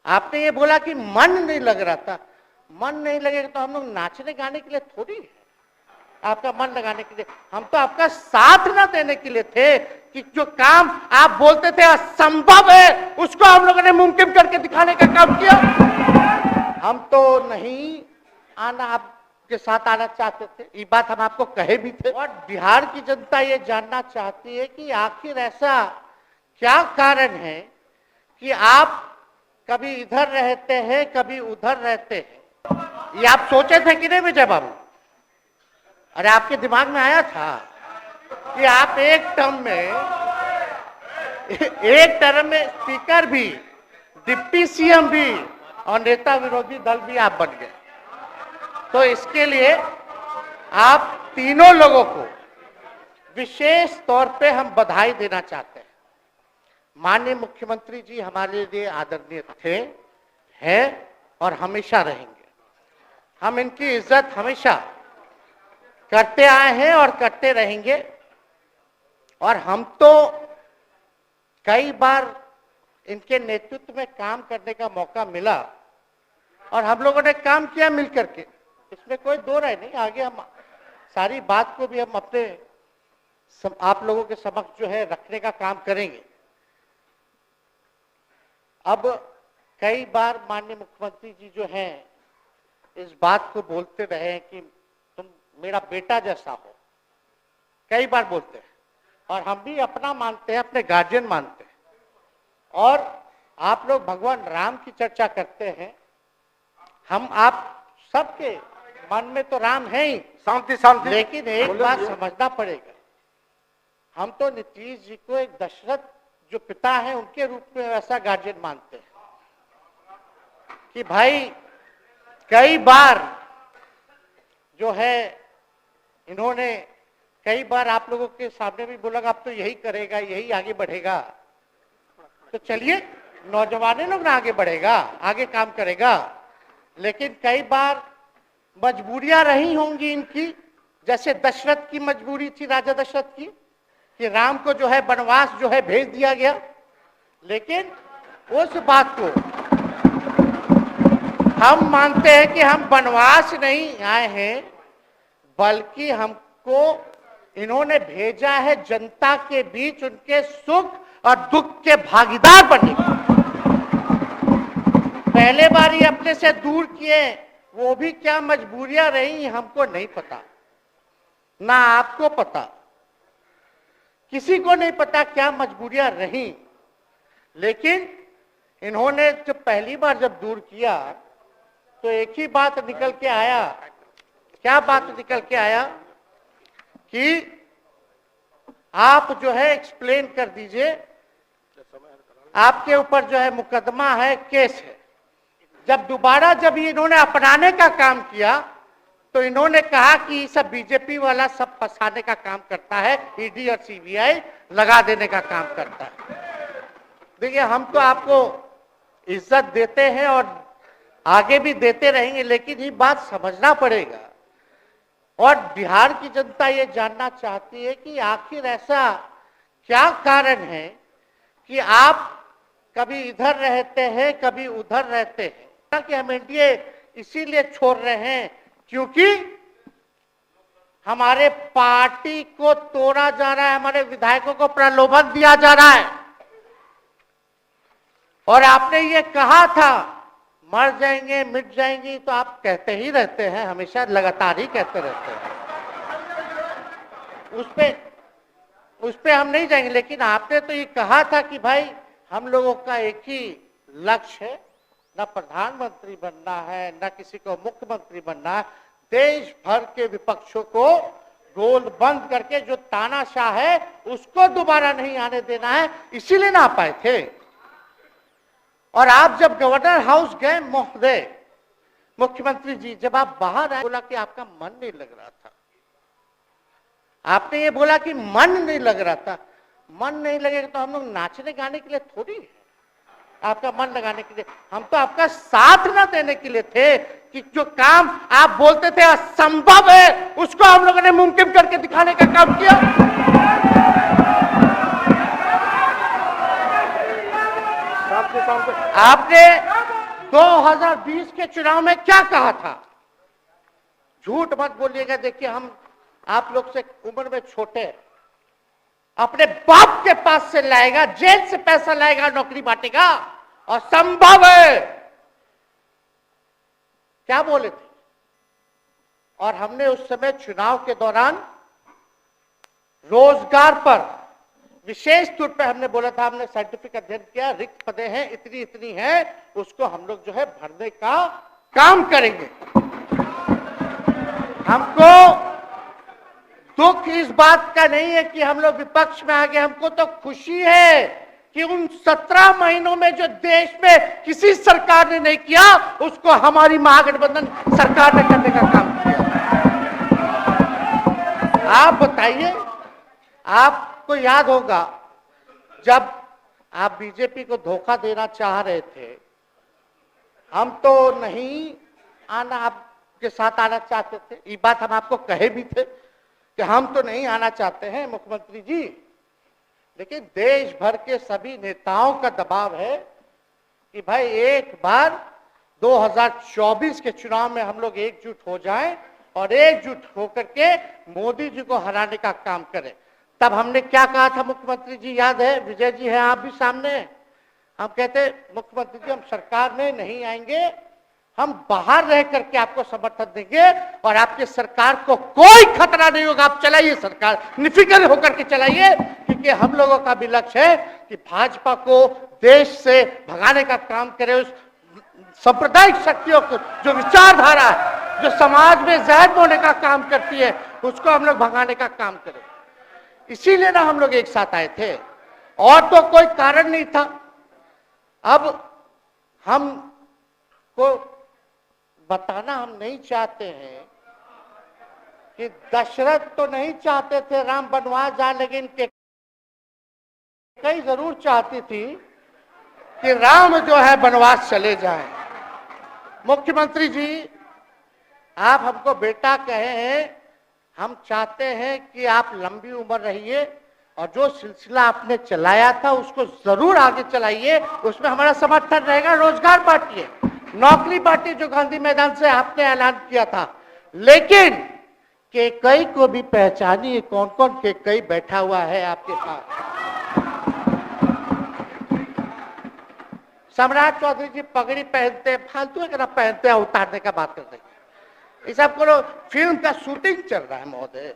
आपने ये बोला कि मन नहीं लग रहा था। मन नहीं लगेगा तो हम लोग नाचने गाने के लिए थोड़ी है, आपका मन लगाने के लिए। हम तो आपका साथ ना देने के लिए थे कि जो काम आप बोलते थे असंभव है उसको हम लोगों ने मुमकिन करके दिखाने का काम किया। हम तो नहीं आना आपके साथ आना चाहते थे, ये बात हम आपको कहे भी थे। और बिहार की जनता ये जानना चाहती है कि आखिर ऐसा क्या कारण है कि आप कभी इधर रहते हैं कभी उधर रहते हैं। ये आप सोचे थे कि नहीं विजय बाबू? अरे आपके दिमाग में आया था कि आप एक टर्म में स्पीकर भी, डिप्टी सीएम भी और नेता विरोधी दल भी आप बन गए। तो इसके लिए आप तीनों लोगों को विशेष तौर पे हम बधाई देना चाहते हैं। माननीय मुख्यमंत्री जी हमारे लिए आदरणीय थे, हैं और हमेशा रहेंगे। हम इनकी इज्जत हमेशा करते आए हैं और करते रहेंगे। और हम तो कई बार इनके नेतृत्व में काम करने का मौका मिला और हम लोगों ने काम किया मिलकर के, इसमें कोई दो राय नहीं। आगे हम सारी बात को भी हम अपने आप लोगों के समक्ष जो है रखने का काम करेंगे। अब कई बार माननीय मुख्यमंत्री जी जो हैं इस बात को बोलते रहे हैं कि तुम मेरा बेटा जैसा हो, कई बार बोलते हैं और हम भी अपना मानते हैं, अपने गार्जियन मानते हैं। और आप लोग भगवान राम की चर्चा करते हैं, हम आप सबके मन में तो राम है ही, शांति शांति, लेकिन एक बात समझना पड़ेगा, हम तो नीतीश जी को एक दशरथ जो पिता है उनके रूप में ऐसा गार्जियन मानते हैं कि भाई कई बार जो है इन्होंने कई बार आप लोगों के सामने भी बोला अब तो यही करेगा, यही आगे बढ़ेगा। तो चलिए नौजवान लोग ना आगे बढ़ेगा, आगे काम करेगा। लेकिन कई बार मजबूरियां रही होंगी इनकी, जैसे दशरथ की मजबूरी थी, राजा दशरथ की, कि राम को जो है वनवास जो है भेज दिया गया। लेकिन उस बात को हम मानते हैं कि हम वनवास नहीं आए हैं, बल्कि हमको इन्होंने भेजा है जनता के बीच उनके सुख और दुख के भागीदार बनने। पहले बार ही अपने से दूर किए, वो भी क्या मजबूरियां रही हमको नहीं पता, ना आपको पता, किसी को नहीं पता क्या मजबूरियां रही। लेकिन इन्होंने जब पहली बार जब दूर किया तो एक ही बात निकल के आया। क्या बात निकल के आया कि आप जो है एक्सप्लेन कर दीजिए, आपके ऊपर जो है मुकदमा है, केस है। जब दोबारा जब इन्होंने अपनाने का काम किया तो इन्होंने कहा कि सब बीजेपी वाला सब फंसाने का काम करता है, ईडी और सीबीआई लगा देने का काम करता है। देखिए हम तो आपको इज्जत देते हैं और आगे भी देते रहेंगे, लेकिन ये बात समझना पड़ेगा। और बिहार की जनता ये जानना चाहती है कि आखिर ऐसा क्या कारण है कि आप कभी इधर रहते हैं कभी उधर रहते हैं। कि हम एनडीए इसीलिए छोड़ रहे हैं क्योंकि हमारे पार्टी को तोड़ा जा रहा है, हमारे विधायकों को प्रलोभन दिया जा रहा है। और आपने ये कहा था मर जाएंगे मिट जाएंगी, तो आप कहते ही रहते हैं, हमेशा लगातार ही कहते रहते हैं। उस पे हम नहीं जाएंगे, लेकिन आपने तो ये कहा था कि भाई हम लोगों का एक ही लक्ष्य है, न प्रधानमंत्री बनना है न किसी को मुख्यमंत्री बनना है, देश भर के विपक्षों को गोल बंद करके जो तानाशाह है उसको दोबारा नहीं आने देना है, इसीलिए ना आ पाए थे। और आप जब गवर्नर हाउस गए महोदय, मुख्यमंत्री जी जब आप बाहर आए बोला कि आपका मन नहीं लग रहा था। आपने ये बोला कि मन नहीं लग रहा था। मन नहीं लगेगा तो हम लोग नाचने गाने के लिए थोड़ी है, आपका मन लगाने के लिए। हम तो आपका साथ ना देने के लिए थे कि जो काम आप बोलते थे असंभव है उसको हम लोगों ने मुमकिन करके दिखाने का काम किया। आपने 2020 के चुनाव में क्या कहा था? झूठ मत बोलिएगा। देखिए, हम आप लोग से उम्र में छोटे हैं। अपने बाप के पास से लाएगा, जेल से पैसा लाएगा, नौकरी बांटेगा, और संभव है। क्या बोले थे? और हमने उस समय चुनाव के दौरान रोजगार पर विशेष तौर पे हमने बोला था, हमने साइंटिफिक अध्ययन किया, रिक्त पदें हैं इतनी इतनी है, उसको हम लोग जो है भरने का काम करेंगे। हमको दुख इस बात का नहीं है कि हम लोग विपक्ष में आ गए, हमको तो खुशी है कि उन 17 महीनों में जो देश में किसी सरकार ने नहीं किया, उसको हमारी महागठबंधन सरकार ने करने का काम किया। आप बताइए, आपको याद होगा जब आप बीजेपी को धोखा देना चाह रहे थे, हम तो नहीं आना, आपके साथ आना चाहते थे। ये बात हम आपको कहे भी थे कि हम तो नहीं आना चाहते हैं मुख्यमंत्री जी, लेकिन देश भर के सभी नेताओं का दबाव है कि भाई एक बार 2024 के चुनाव में हम लोग एकजुट हो जाएं और एकजुट होकर के मोदी जी को हराने का काम करें। तब हमने क्या कहा था मुख्यमंत्री जी, याद है? विजय जी हैं, आप भी सामने हैं। हम कहते मुख्यमंत्री जी, हम सरकार में नहीं आएंगे, हम बाहर रह करके आपको समर्थन देंगे और आपकी सरकार को कोई खतरा नहीं होगा, आप चलाइए सरकार, निफिक्र होकर के चलाइए, क्योंकि हम लोगों का भी लक्ष्य है कि भाजपा को देश से भगाने का काम करे। उस सांप्रदायिक शक्तियों को, जो विचारधारा है, जो समाज में जहर बोने का काम करती है, उसको हम लोग भगाने का काम करें। इसीलिए ना हम लोग एक साथ आए थे, और तो कोई कारण नहीं था। अब हम को बताना हम नहीं चाहते हैं कि दशरथ तो नहीं चाहते थे राम वनवास जाए, लेकिन कई जरूर चाहती थी कि राम जो है वनवास चले जाएं। मुख्यमंत्री जी, आप हमको बेटा कहे हैं, हम चाहते हैं कि आप लंबी उम्र रहिए और जो सिलसिला आपने चलाया था उसको जरूर आगे चलाइए, उसमें हमारा समर्थन रहेगा। रोजगार बांटिए, नौकरी बांटिए, जो गांधी मैदान से आपने ऐलान किया था, लेकिन केकई को भी पहचानिए, कौन कौन केकई बैठा हुआ है आपके पास। सम्राट चौधरी जी पगड़ी पहनते, फालतू अगर पहनते हैं, उतारने का बात करते हैं। इस सब को फिल्म का शूटिंग चल रहा है महोदय।